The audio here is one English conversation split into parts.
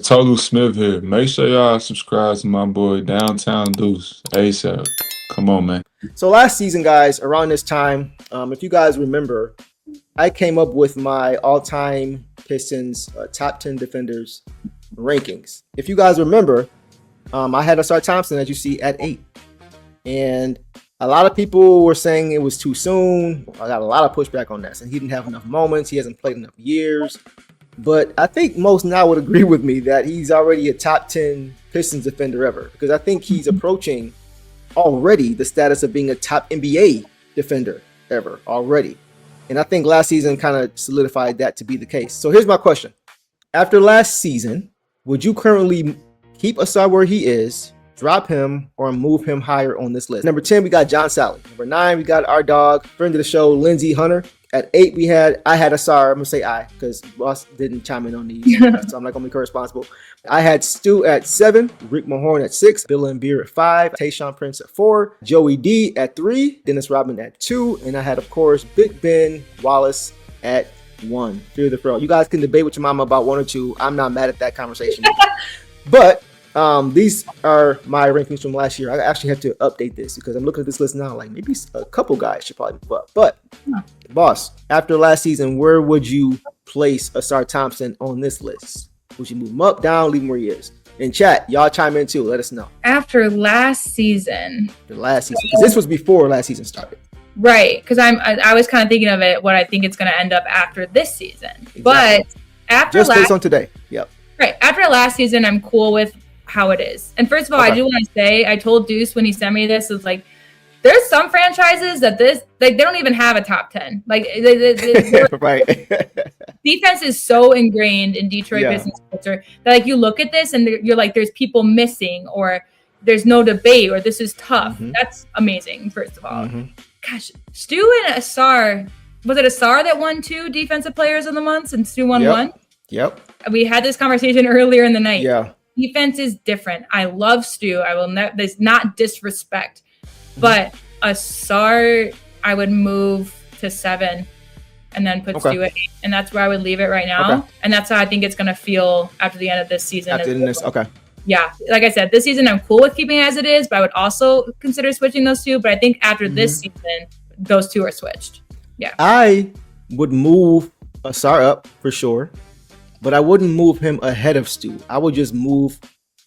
Total Smith here. Make sure y'all subscribe to my boy Downtown Deuce ASAP. Come on, man. So last season, guys, around this time, if you guys remember, I came up with my all-time Pistons top 10 defenders rankings. If you guys remember, I had Ausar Thompson, as you see, at 8. And a lot of people were saying it was too soon. I got a lot of pushback on that. And he didn't have enough moments. He hasn't played enough years. But I think most now would agree with me that he's already a top 10 Pistons defender ever. Because I think he's approaching already the status of being a top NBA defender ever already. And I think last season kind of solidified that to be the case. So here's my question. After last season, would you currently keep Ausar where he is, drop him, or move him higher on this list? Number 10, we got John Sally. Number 9, we got our dog, friend of the show, Lindsey Hunter. At 8, I had Ausar. I'm going to say I, because Ross didn't chime in on these, so I'm not going to be co-responsible. I had Stu at 7, Rick Mahorn at 6, Bill Laimbeer at 5, Tayshaun Prince at 4, Joey D at 3, Dennis Rodman at 2, and I had, of course, Big Ben Wallace at 1. Fear the throw. You guys can debate with your mama about 1 or 2. I'm not mad at that conversation. But these are my rankings from last year. I actually had to update this because I'm looking at this list now. Like maybe a couple guys should probably move up. But boss, after last season, where would you place Ausar Thompson on this list? Would you move him up, down, leave him where he is? In chat, y'all chime in too. Let us know. After last season. Because this was before last season started. Right, because I was kind of thinking of it, what I think it's going to end up after this season. Exactly. But after just based on today. Yep. Right. After last season, I'm cool with how it is. And first of all, I do want to say, I told Deuce when he sent me this, it's like, there's some franchises that they don't even have a top 10. Like, right. Defense is so ingrained in Detroit Pistons culture that like you look at this and you're like, there's people missing, or there's no debate, or this is tough. Mm-hmm. That's amazing. First of all, gosh, Stu and Ausar, was it Ausar that won 2 defensive players of the month and Stu won 1? Yep. We had this conversation earlier in the night. Yeah. Defense is different. I love Stu. I will not. There's not disrespect, but Ausar, I would move to 7, and then put Stu at 8, and that's where I would leave it right now. And that's how I think it's gonna feel after the end of this season. Yeah, like I said, this season I'm cool with keeping it as it is, but I would also consider switching those 2. But I think after this season, those 2 are switched. Yeah, I would move Ausar up for sure. But I wouldn't move him ahead of Stu. I would just move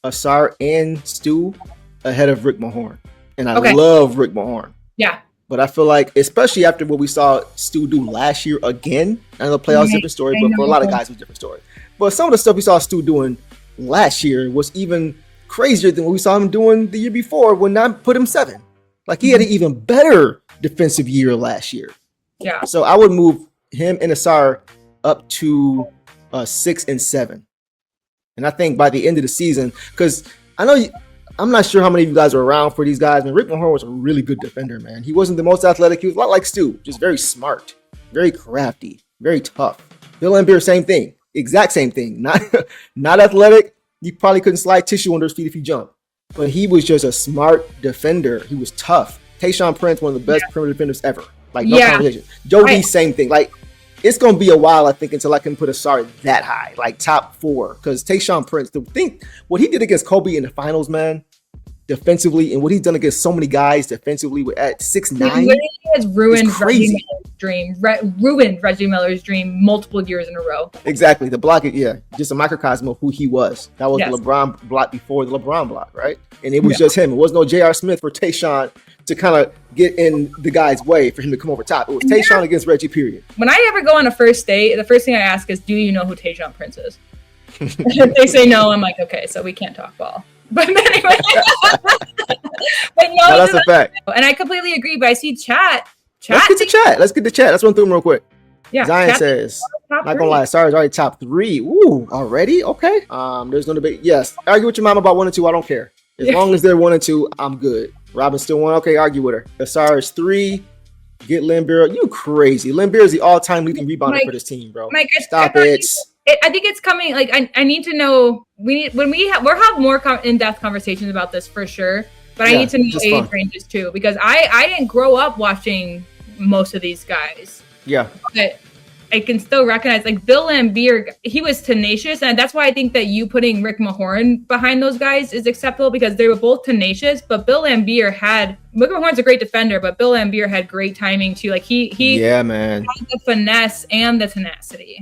Ausar and Stu ahead of Rick Mahorn. And I love Rick Mahorn. Yeah. But I feel like, especially after what we saw Stu do last year again, I know the playoffs different story, but for a lot of guys, it was a different story. But some of the stuff we saw Stu doing last year was even crazier than what we saw him doing the year before when I put him 7. Like, he had an even better defensive year last year. Yeah. So I would move him and Ausar up to 6 and 7, and I think by the end of the season, because I know I'm not sure how many of you guys were around for these guys, and Rick Mahorn was a really good defender, man. He wasn't the most athletic. He was a lot like Stu, just very smart, very crafty, very tough. Bill Laimbeer, same thing, exact same thing. Not athletic. You probably couldn't slide tissue under his feet if he jumped, but he was just a smart defender. He was tough. Tayshaun Prince, one of the best perimeter defenders ever. Like, no conversation. Jody, same thing. Like, it's going to be a while, I think, until I can put Ausar that high, like top 4. Because Tayshaun Prince, to think what he did against Kobe in the finals, man, defensively, and what he's done against so many guys defensively at 6'9". He has ruined Reggie Miller's dream. Ruined Reggie Miller's dream multiple years in a row. Exactly. The block, just a microcosm of who he was. That was the LeBron block before the LeBron block, right? And it was just him. It was no J.R. Smith for Tayshaun to kind of get in the guy's way for him to come over top. It was Tayshaun against Reggie, period. When I ever go on a first date, the first thing I ask is, do you know who Tayshaun Prince is? If they say no, I'm like, okay, so we can't talk ball. But anyway. But no, that's a fact. And I completely agree, but I see chat. Let's get to chat. Let's run through them real quick. Yeah, Zion says, not gonna lie, Sarah's already top 3. Ooh, already? Okay. There's no debate. Yes. Argue with your mom about 1 and 2. I don't care. As long as they're 1 and 2, I'm good. Robin's still 1. Okay, argue with her. Ausar is 3. Get Laimbeer. You crazy. Laimbeer is the all-time leading rebounder for this team, bro. Mike, Stop it. I think it's coming. Like, I need to know. We'll have more in-depth conversations about this for sure. But I need to know age ranges too, because I didn't grow up watching most of these guys. Yeah. But I can still recognize, like, Bill Laimbeer, he was tenacious, and that's why I think that you putting Rick Mahorn behind those guys is acceptable, because they were both tenacious. But Bill Laimbeer Rick Mahorn's a great defender, but Bill Laimbeer had great timing too. Like he yeah, man, had the finesse and the tenacity.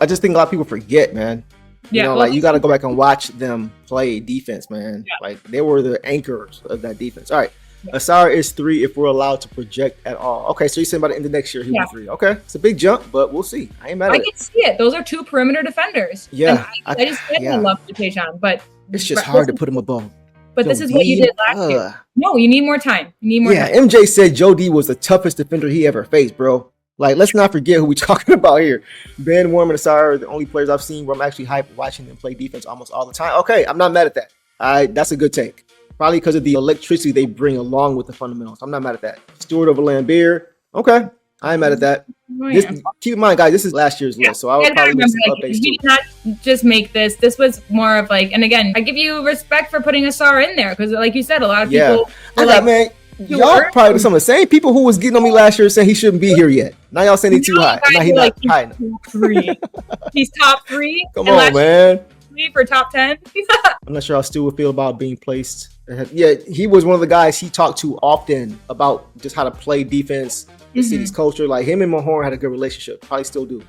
I just think a lot of people forget, man. You know, like, you got to go back and watch them play defense, man. Yeah. Like, they were the anchors of that defense. All right. Ausar is 3 if we're allowed to project at all. Okay, so you said by the end of next year he was 3. Okay, it's a big jump, but we'll see. I ain't mad at it. I can see it. Those are 2 perimeter defenders. Yeah. I just love Tayshaun, but it's just hard to put him above. But this is what you did last year. No, you need more time. You need more time. MJ said Joe D was the toughest defender he ever faced, bro. Like, let's not forget who we're talking about here. Ben, Warm, and Ausar are the only players I've seen where I'm actually hyped watching them play defense almost all the time. Okay, I'm not mad at that. That's a good take. Probably because of the electricity they bring along with the fundamentals. I'm not mad at that. Stewart over Laimbeer. Okay, I ain't mad at that. Keep in mind, guys, this is last year's list, so I would probably make some updates too. He did not just make this. This was more of like, and again, I give you respect for putting Ausar in there, because, like you said, a lot of people. Man. Y'all probably some of the same people who was getting on me last year saying he shouldn't be here yet. Now y'all saying he's too high. Now he's not high enough. He's top 3. Come on, man. For top 10. I'm not sure how Stu would feel about being placed. Yeah, he was one of the guys he talked to often about just how to play defense, the city's culture. Like, him and Mahorn had a good relationship. Probably still do.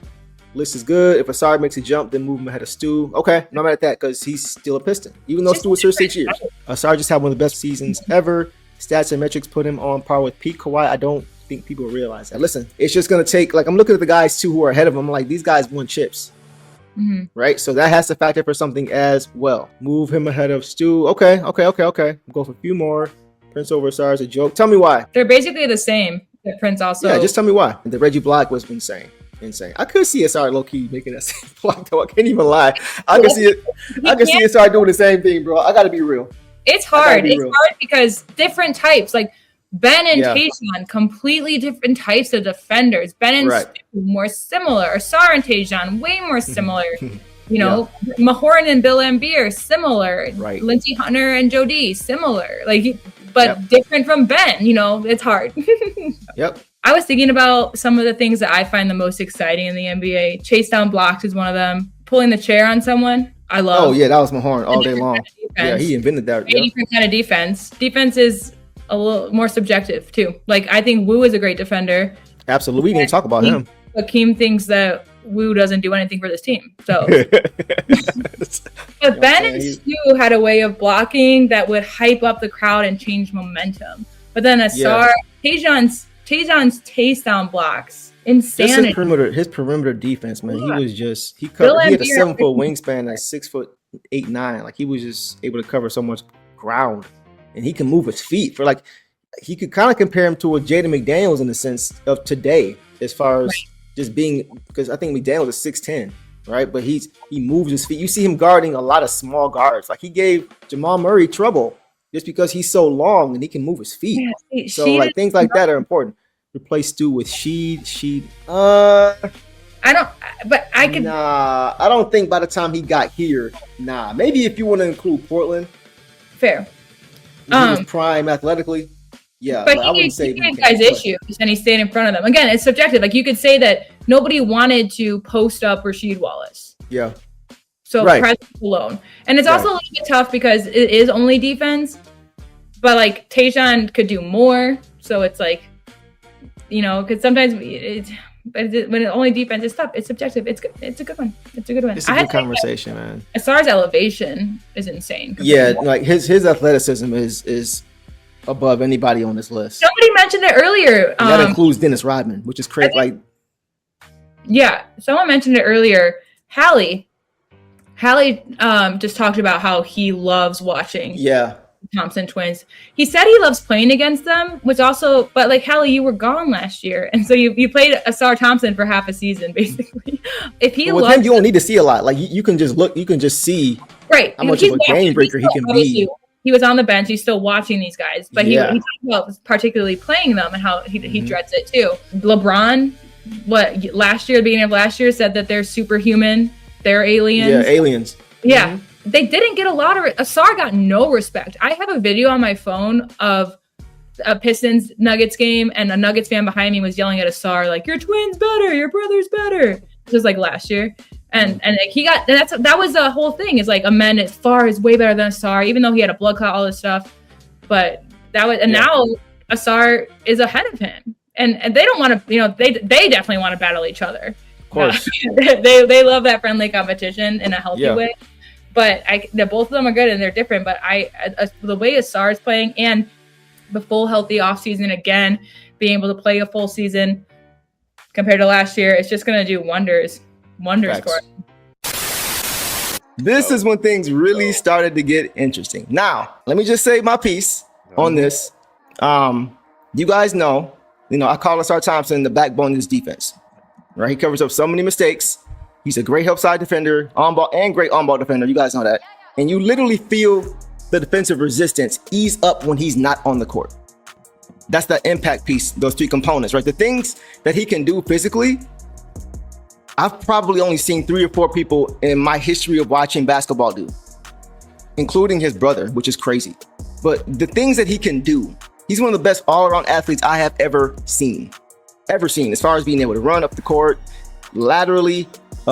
List is good. If Ausar makes a jump, then move him ahead of Stu. Okay, not mad at that, because he's still a Piston. Even though Stu was here 6 years. Ausar just had one of the best seasons ever. Stats and metrics put him on par with peak Kawhi. I don't think people realize that. Listen, it's just going to take, like, I'm looking at the guys too who are ahead of him. I'm like, these guys won chips. Right? So that has to factor for something as well. Move him ahead of Stu. Okay. Go for a few more. Prince over Ausar is a joke. Tell me why. They're basically the same. Prince also. Yeah, just tell me why. The Reggie block was insane. I could see Ausar low-key making that same block, though. I can't even lie. I can see it. I can see Ausar doing the same thing, bro. I got to be real. It's hard. It's hard because different types, like Ben and Tayshaun, completely different types of defenders. Ben and Stu, more similar. Ausar and Tayshaun, way more similar. You know, Mahorn and Bill Laimbeer, similar. Right. Lindsey Hunter and Joe D, similar. Like, but different from Ben. You know, it's hard. I was thinking about some of the things that I find the most exciting in the NBA. Chase down blocks is one of them. Pulling the chair on someone. I love. Oh yeah, that was Mahorn all day long. Yeah, he invented that. 80% of defense. Defense is a little more subjective too. Like, I think Wu is a great defender. Absolutely, we didn't talk about him. Hakeem thinks that Wu doesn't do anything for this team. So, but Ben and Stu had a way of blocking that would hype up the crowd and change momentum. But then Ausar, Tayshaun's takedown blocks. Insanity. His perimeter defense, man. He was just he had a 7-foot wingspan, like 6'8", 9". Like, he was just able to cover so much ground, and he can move his feet. For like, he could kind of compare him to a Jaden McDaniels in the sense of today, as far as just being, because I think McDaniels is 6'10", right? But he moves his feet. You see him guarding a lot of small guards. Like, he gave Jamal Murray trouble just because he's so long and he can move his feet. Yeah, so like, things like that are important. Replace Stu with Sheed. I don't, but I could. Nah, I don't think by the time he got here. Nah, maybe if you want to include Portland. Fair. He was prime athletically. Yeah, but I wouldn't say he guys issues, and he stayed in front of them. Again, it's subjective. Like, you could say that nobody wanted to post up Rasheed Wallace. Yeah. So presence alone, and it's also a little bit tough because it is only defense. But like, Tayshaun could do more, so it's like, you know, because sometimes when it's only defense, it's tough. It's subjective. It's good. It's a good one. It's a good one. It's a good conversation, man. As far as elevation is insane. Yeah, like his athleticism is above anybody on this list. Somebody mentioned it earlier. And that includes Dennis Rodman, which is crazy. Someone mentioned it earlier. Hallie just talked about how he loves watching. Thompson twins. He said he loves playing against them, which also, but like, Hallie, you were gone last year, and so you played Ausar Thompson for half a season, basically. If he with him, you don't need to see a lot. Like, you can just look, you can just see how much of a game breaker he can be. He was on the bench. He's still watching these guys, but he talked about particularly playing them and how he dreads it too. LeBron, beginning of last year, said that they're superhuman. They're aliens. Yeah, aliens. Yeah. Mm-hmm. They didn't get a lot of Ausar got no respect. I have a video on my phone of a Pistons Nuggets game, and a Nuggets fan behind me was yelling at Ausar like, "Your twin's better, your brother's better." This was like last year, and like that was the whole thing. Is like Amen as far is way better than Ausar, even though he had a blood clot, all this stuff. But now Ausar is ahead of him, and they don't want to. They definitely want to battle each other. Of course, they love that friendly competition in a healthy way. But both of them are good and they're different. But the way Ausar is playing and the full healthy offseason again, being able to play a full season compared to last year, it's just going to do wonders for him. This is when things really started to get interesting. Now, let me just say my piece on this. You guys know, I call Ausar Thompson the backbone of this defense. Right? He covers up so many mistakes. He's a great help side defender, on ball, and great on ball defender. You guys know that. And you literally feel the defensive resistance ease up when he's not on the court. That's the impact piece, those three components, right? The things that he can do physically, I've probably only seen 3 or 4 people in my history of watching basketball do, including his brother, which is crazy. But the things that he can do, he's one of the best all-around athletes I have ever seen, as far as being able to run up the court laterally,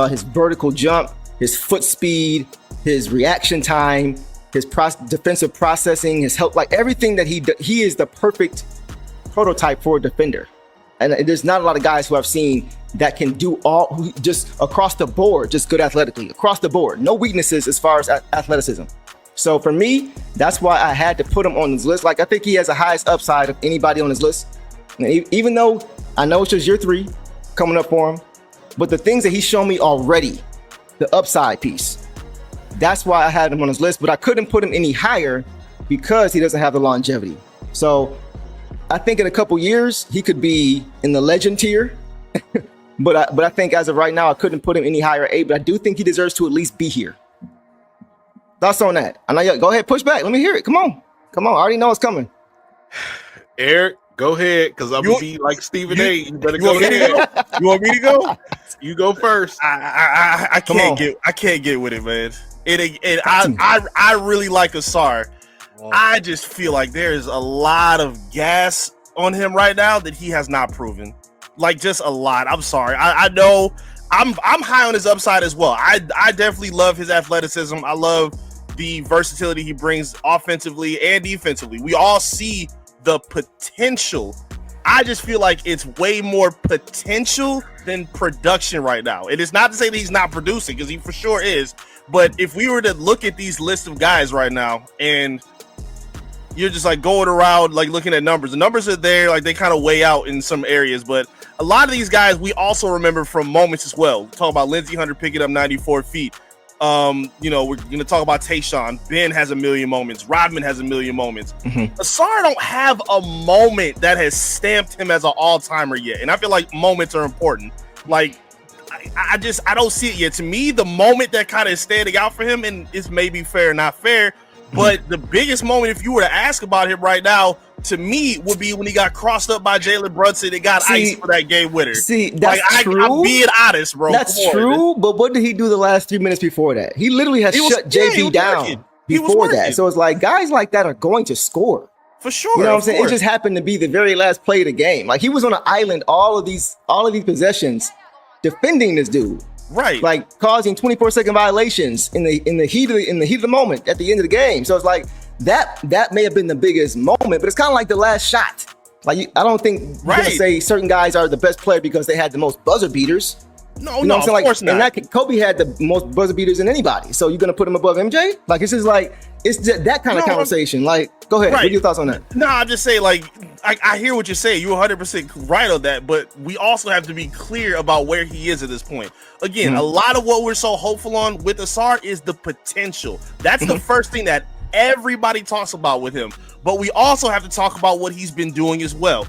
his vertical jump, his foot speed, his reaction time, his defensive processing, his help, like everything that he is the perfect prototype for a defender. And there's not a lot of guys who I've seen that can do all, just across the board, just good athletically, across the board. No weaknesses as far as athleticism. So for me, that's why I had to put him on this list. Like, I think he has the highest upside of anybody on his list. And even though I know it's just year 3 coming up for him, but the things that he's shown me already, the upside piece, that's why I had him on his list, but I couldn't put him any higher because he doesn't have the longevity. So I think in a couple years, he could be in the legend tier. but I think as of right now, I couldn't put him any higher 8, but I do think he deserves to at least be here. Thoughts on that? I know. Go ahead, push back. Let me hear it. Come on. I already know it's coming. Eric, go ahead, because I'm going to be like Stephen A. You better go ahead. You want me to go? You go first. I can't get with it, man. I really like Ausar. I just feel like there's a lot of gas on him right now that he has not proven. Like, just a lot. I'm sorry. I know I'm high on his upside as well. I definitely love his athleticism. I love the versatility he brings offensively and defensively. We all see the potential. I just feel like it's way more potential than production right now. It is not to say that he's not producing, because he for sure is. But if we were to look at these lists of guys right now, and you're just like going around, like looking at numbers, the numbers are there, like they kind of weigh out in some areas. But a lot of these guys we also remember from moments as well. Talk about Lindsey Hunter picking up 94 feet. We're going to talk about Tayshaun. Ben has a million moments. Rodman has a million moments. Ausar don't have a moment that has stamped him as an all-timer yet. And I feel like moments are important. Like, I don't see it yet. To me, the moment that kind of is standing out for him, and it's maybe fair or not fair, but the biggest moment, if you were to ask about him right now, to me, would be when he got crossed up by Jalen Brunson and got iced for that game winner. See, that's true. I'm being honest, bro. That's true, but what did he do the last 3 minutes before that? He literally has shut JB down before that. So it's like, guys like that are going to score. For sure. You know what I'm saying? It just happened to be the very last play of the game. Like, he was on an island all of these possessions defending this dude. Right. Like, causing 24-second violations in the heat of the moment at the end of the game. So it's like, that may have been the biggest moment, but it's kind of like the last shot. Like, I don't think you're gonna say certain guys are the best player because they had the most buzzer beaters. No, of course not. And Kobe had the most buzzer beaters than anybody. So you're gonna put him above MJ? Like, it's just like, it's just that kind of conversation. Like, go ahead. What are your thoughts on that? No, I'm just saying, like, I hear what you're saying. You're 100% right on that, but we also have to be clear about where he is at this point. Again, a lot of what we're so hopeful on with Ausar is the potential. That's the first thing that everybody talks about with him. But we also have to talk about what he's been doing as well.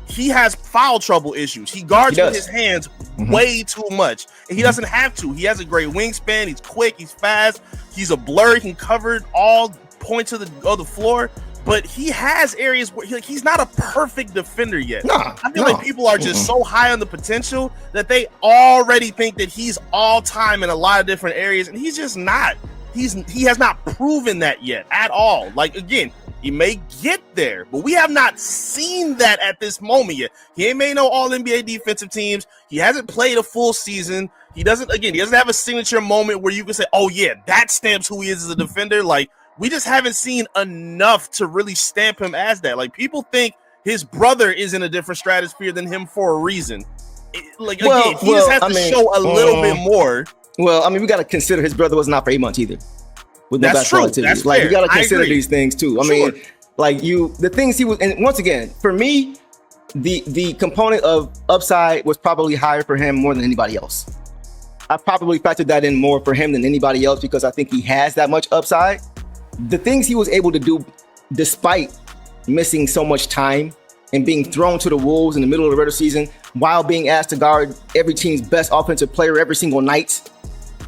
He has foul trouble issues. He guards with his hands way too much. And he doesn't have to. He has a great wingspan. He's quick. He's fast. He's a blur. He can cover all points of the floor. But he has areas where he's not a perfect defender yet. I feel like people are just so high on the potential that they already think that he's all time in a lot of different areas. And he's just not. He has not proven that yet at all. Like, again, He may get there, but we have not seen that at this moment yet. He ain't made no All-NBA defensive teams. He hasn't played a full season. He doesn't have a signature moment where you can say, oh yeah, that stamps who he is as a defender. Like, we just haven't seen enough to really stamp him as that. Like, people think his brother is in a different stratosphere than him for a reason. He just has to show a little bit more. Well, I mean, we got to consider his brother wasn't out for 8 months either. With That's true. That's like, fair. you got to consider these things too. I mean, like the things he was, and once again, for me, the component of upside was probably higher for him more than anybody else. I probably factored that in more for him than anybody else because I think he has that much upside. The things he was able to do, despite missing so much time and being thrown to the wolves in the middle of the regular season, while being asked to guard every team's best offensive player every single night,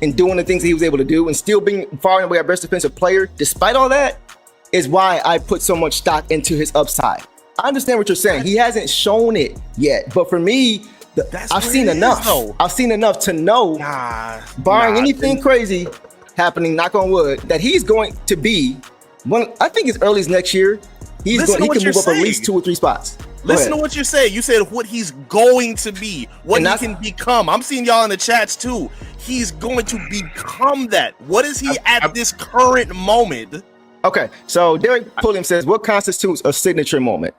and doing the things that he was able to do and still being far and away our best defensive player, despite all that, is why I put so much stock into his upside. I understand what you're saying. He hasn't shown it yet. But for me, I've seen enough. I've seen enough to know, barring anything crazy happening, knock on wood, that he's going to be, I think as early as next year, he can move up at least 2 or 3 spots. Listen to what you said. You said what he's going to be, what he can become. I'm seeing y'all in the chats too. He's going to become that. What is he at this current moment? Okay, so Derek Pulliam says, what constitutes a signature moment?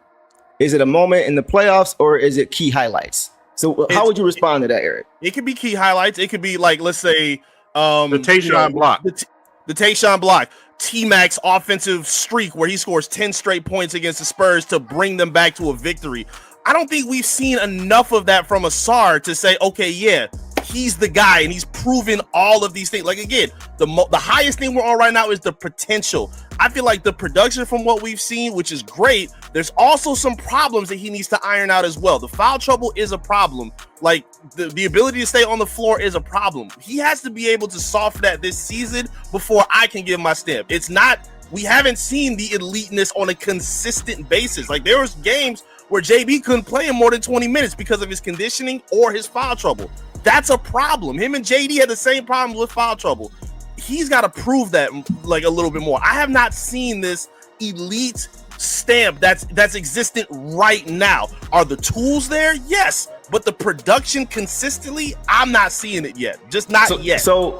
Is it a moment in the playoffs or is it key highlights? So how would you respond to that, Eric? It could be key highlights. It could be like, let's say, the Tayshaun block. The Tayshaun block. T-Mac's offensive streak where he scores 10 straight points against the Spurs to bring them back to a victory. I don't think we've seen enough of that from Ausar to say, okay, yeah, he's the guy and he's proven all of these things. Like, again, the highest thing we're on right now is the potential. I feel like the production from what we've seen, which is great, there's also some problems that he needs to iron out as well. The foul trouble is a problem. Like, the ability to stay on the floor is a problem. He has to be able to solve that this season before I can give my stamp. It's not, we haven't seen the eliteness on a consistent basis. Like, there was games where JB couldn't play in more than 20 minutes because of his conditioning or his foul trouble. That's a problem. Him and JD had the same problem with foul trouble. He's got to prove that like a little bit more. I have not seen this elite stamp that's existent right now. Are the tools there? Yes. But the production consistently, I'm not seeing it yet. Just not yet. So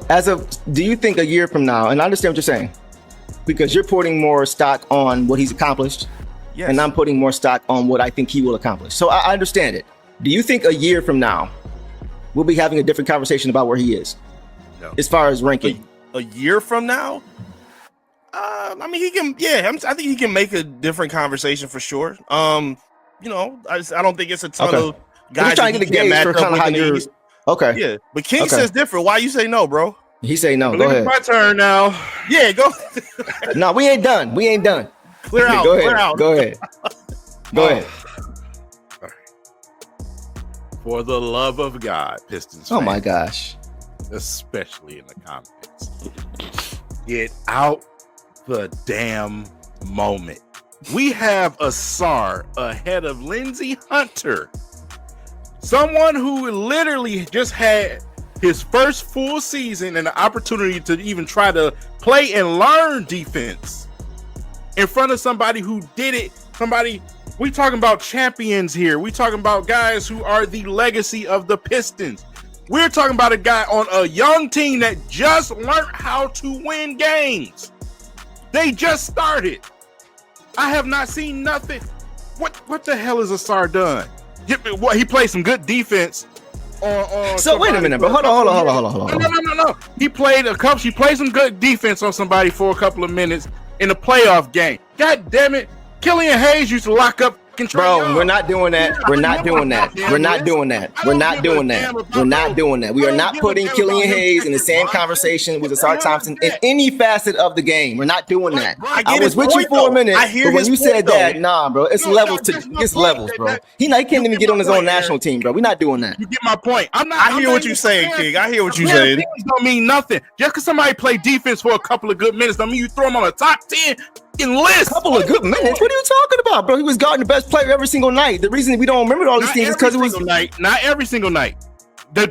do you think a year from now, and I understand what you're saying, because you're putting more stock on what he's accomplished, yes, and I'm putting more stock on what I think he will accomplish. So I understand it. Do you think a year from now, we'll be having a different conversation about where he is? No. As far as ranking? A year from now? I mean, he can, I think he can make a different conversation for sure. I don't think it's a ton of guys trying to get a gauge for kind of how you're. Okay. Yeah, but King says different. Why you say no, bro? He say no. Go ahead. My turn now. Yeah, go. No, we ain't done. Clear out. Go ahead. Go ahead. For the love of God, Pistons fans, my gosh. Especially in the comments. Get out the damn moment. We have Ausar ahead of Lindsey Hunter. Someone who literally just had his first full season and the opportunity to even try to play and learn defense in front of somebody who did it. We talking about champions here. We talking about guys who are the legacy of the Pistons. We're talking about a guy on a young team that just learned how to win games. They just started. I have not seen nothing. What the hell has Ausar done? He played some good defense. So wait a minute, bro. Hold on. No. He played some good defense on somebody for a couple of minutes in a playoff game. God damn it. Killian Hayes used to lock up Bro, we're not doing that. We're not doing that. We are not putting Killian Hayes in the same conversation with Ausar Thompson in any facet of the game. We're not doing that. I was with you for a minute, but when you said that, nah, bro, it's levels, bro. He can't even get on his own national team, bro. We're not doing that. You get my point. I hear what you're saying, King. I hear what you're saying. Don't mean nothing. Just because somebody play defense for a couple of good minutes, don't mean you throw him on a top 10 list. A couple of good minutes. What are you talking about, bro? He was guarding the best player every single night. The reason we don't remember all these things is because it was not every single night.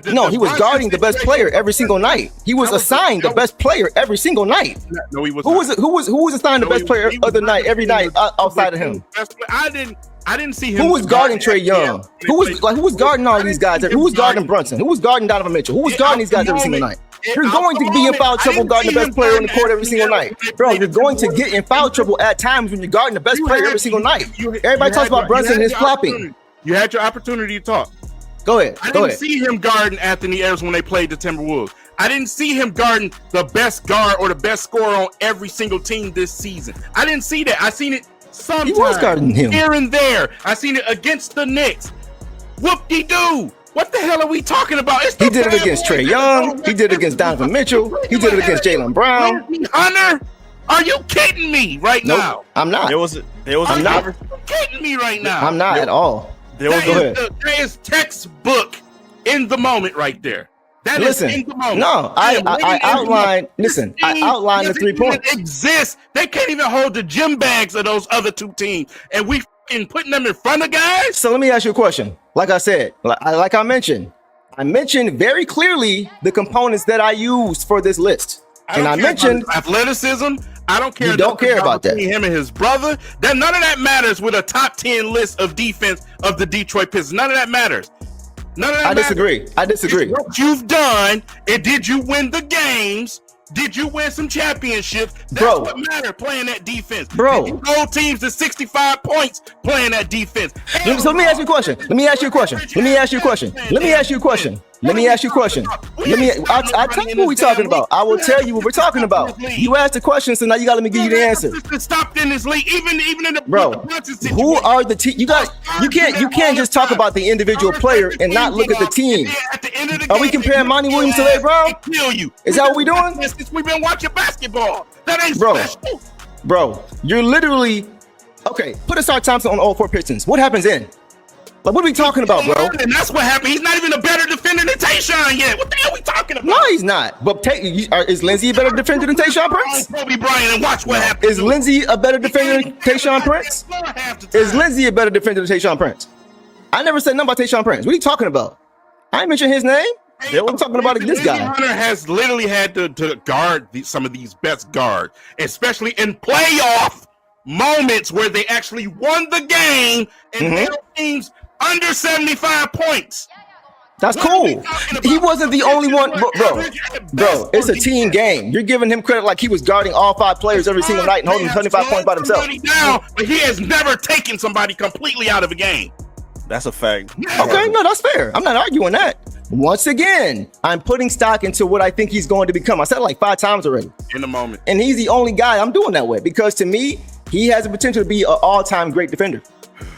No, he was guarding the best player every single night. He was assigned the best player every single night. No, he was. Who was assigned the best player other night every night outside of him? I didn't see him. Who was guarding Trae Young? Who was guarding all these guys? Who was guarding Brunson? Who was guarding Donovan Mitchell? Who was guarding these guys every single night? You're going to be in foul trouble guarding the best player on the court every single night. Bro, you're going to get in foul trouble at times when you're guarding the best player every single night. Everybody talks about Brunson and his flopping. You had your opportunity to talk. Go ahead. I didn't see him guarding Anthony Edwards when they played the Timberwolves. I didn't see him guarding the best guard or the best scorer on every single team this season. I didn't see that. I seen it sometimes. He was guarding him here and there. I seen it against the Knicks. Whoop-de-doo. What the hell are we talking about? He did it against Trae Young. He did it against Donovan Mitchell. He did it against Jaylen Brown. Hunter, are you kidding me right now? I'm not. I'm not kidding me right now. I'm not at all. That is textbook in the moment right there. That is in the moment. No, I outlined. Listen, I outlined the 3 points. Exist. They can't even hold the gym bags of those other two teams, and we putting them in front of guys. So let me ask you a question. Like I said, like I mentioned very clearly the components that I used for this list, and I mentioned athleticism. I don't care. You don't care about that. Him and his brother. None of that matters with a top 10 list of defense of the Detroit Pistons. None of that matters. I disagree. It's what you've done, and did you win the games? Did you win some championships? That's what matters, playing that defense. Bro. Did you hold teams to 65 points playing that defense. So let me ask you a question. I'll tell you what we're talking about. I will tell you what we're talking about. You asked the question, so now you got to let me give you the answer. Stopped in this league, even in the who are the team? You can't just talk about the individual player and not look at the team. Are we comparing Monty Williams to Larry Brown? Is that what we're doing? We've been watching basketball. That ain't special. Bro, you're literally okay. Put Ausar Thompson on all 4 Pistons. What happens then? Like, what are we talking about, bro? And that's what happened. He's not even a better defender than Tayshaun yet. What the hell are we talking about? No, he's not. But is Lindsey a better defender than Tayshaun Prince? Kobe Bryant, and watch what happens. Is Lindsey a better defender than Tayshaun Prince? Is Lindsey a better defender than Tayshaun Prince? I never said nothing about Tayshaun Prince. What are you talking about? I ain't mentioned his name. I'm talking about this guy. Hunter has literally had to guard some of these best guards, especially in playoff moments where they actually won the game and held teams under 75 points. That's cool. He wasn't the only one, bro. It's a team game. You're giving him credit like he was guarding all 5 players every single night and holding 25 points by himself. But he has never taken somebody completely out of a game. That's a fact. Okay, no, that's fair. I'm not arguing that. Once again, I'm putting stock into what I think he's going to become. I said it like 5 times already. In the moment. And he's the only guy I'm doing that with because to me, he has the potential to be an all-time great defender.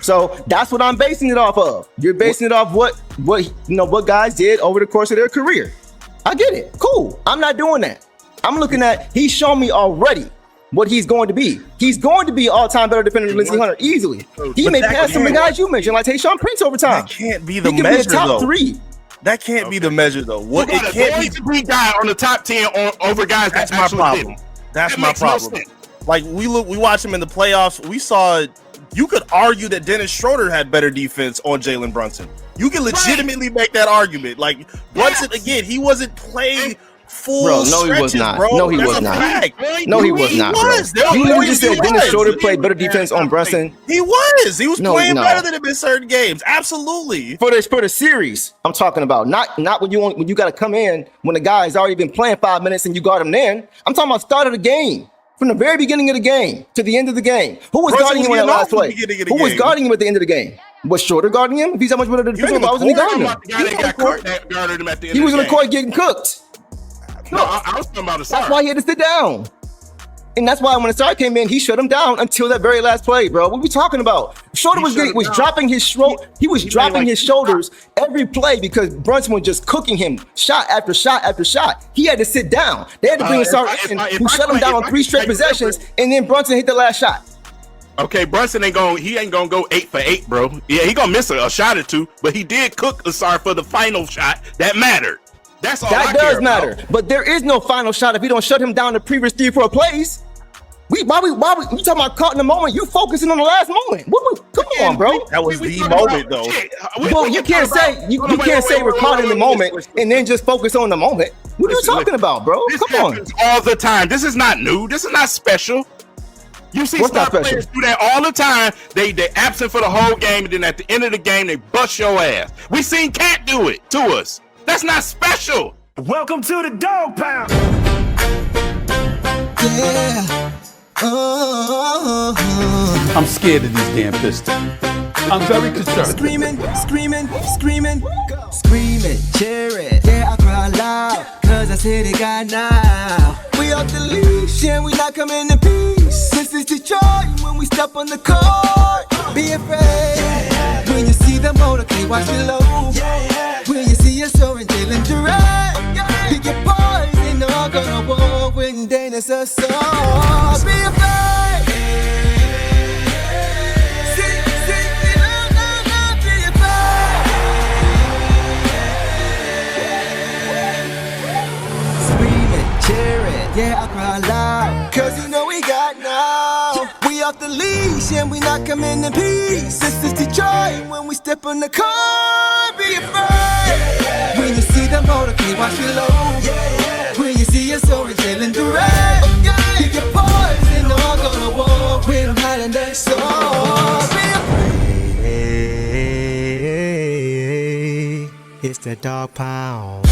So that's what I'm basing it off of. You're basing it off what guys did over the course of their career. I get it. Cool. I'm not doing that. I'm looking at he's shown me already what he's going to be. He's going to be all-time better defender than Lindsey Hunter easily. He may pass some of the guys you mentioned, like Tayshaun Prince over time. That can't be the measure, be a top 3. That can't be the measure, though. What it can't be guy on the top 10 over guys. That's my problem. That's my problem. Like we watched him in the playoffs. We saw. You could argue that Dennis Schroeder had better defense on Jalen Brunson. You can legitimately make that argument. Like Brunson again, he wasn't playing full stretches, he was not. bro. No, he was not. No, he was not, bro. You literally just said Dennis Schroeder played better defense on Brunson. He was playing better than him in certain games. Absolutely. For the series, I'm talking about. Not when you got to come in when the guy's already been playing 5 minutes and you guard him then. I'm talking about start of the game. From the very beginning of the game to the end of the game. Who was guarding him in that last play? Who was guarding him at the end of the game? Was Schroeder guarding him? If he's that much better than the defender, why wasn't he guarding him? He was on the court getting cooked. No, I was talking about Ausar. That's why he had to sit down. And that's why when Ausar came in, he shut him down until that very last play, bro. What are we talking about? Schroeder was dropping his shoulders every play because Brunson was just cooking him shot after shot after shot. He had to sit down. They had to bring Ausar in, who shut him down on 3 straight possessions, and then Brunson hit the last shot. Okay, Brunson ain't gonna go 8 for 8, bro. Yeah, he gonna miss a shot or 2, but he did cook Ausar for the final shot. That mattered. That's all. That does matter. But there is no final shot if you don't shut him down the previous 3 or 4 plays. Why we you talking about caught in the moment? You focusing on the last moment. Come on, bro. That was the moment, though. Well, you can't say we're caught in the moment and then just focus on the moment. What are you talking about, bro? Come on. All the time. This is not new. This is not special. You see star players do that all the time. They absent for the whole game, and then at the end of the game, they bust your ass. We seen Cat do it to us. That's not special. Welcome to the dog pound. Yeah. I'm scared of these damn Pistons. I'm very concerned. Screaming, cheer it. Yeah, I cry loud, cause I see the guy now. We off the leash and we not coming in peace. This is Detroit when we step on the court. Be afraid when you see the motorcade, watch it low. When you see us soaring, dealing direct. Pick your boys, they know I'm gonna war when Dana's a song. Be afraid. Yeah, I cry loud, cause you know we got now. We off the leash and we not coming in peace. This is Detroit when we step on the car. Be afraid when you see the motorcade, watch it low. When you see us soaring, sailing direct. Pick your boys and know I'm gonna war with them Highlander song. Be afraid. It's the dog pound.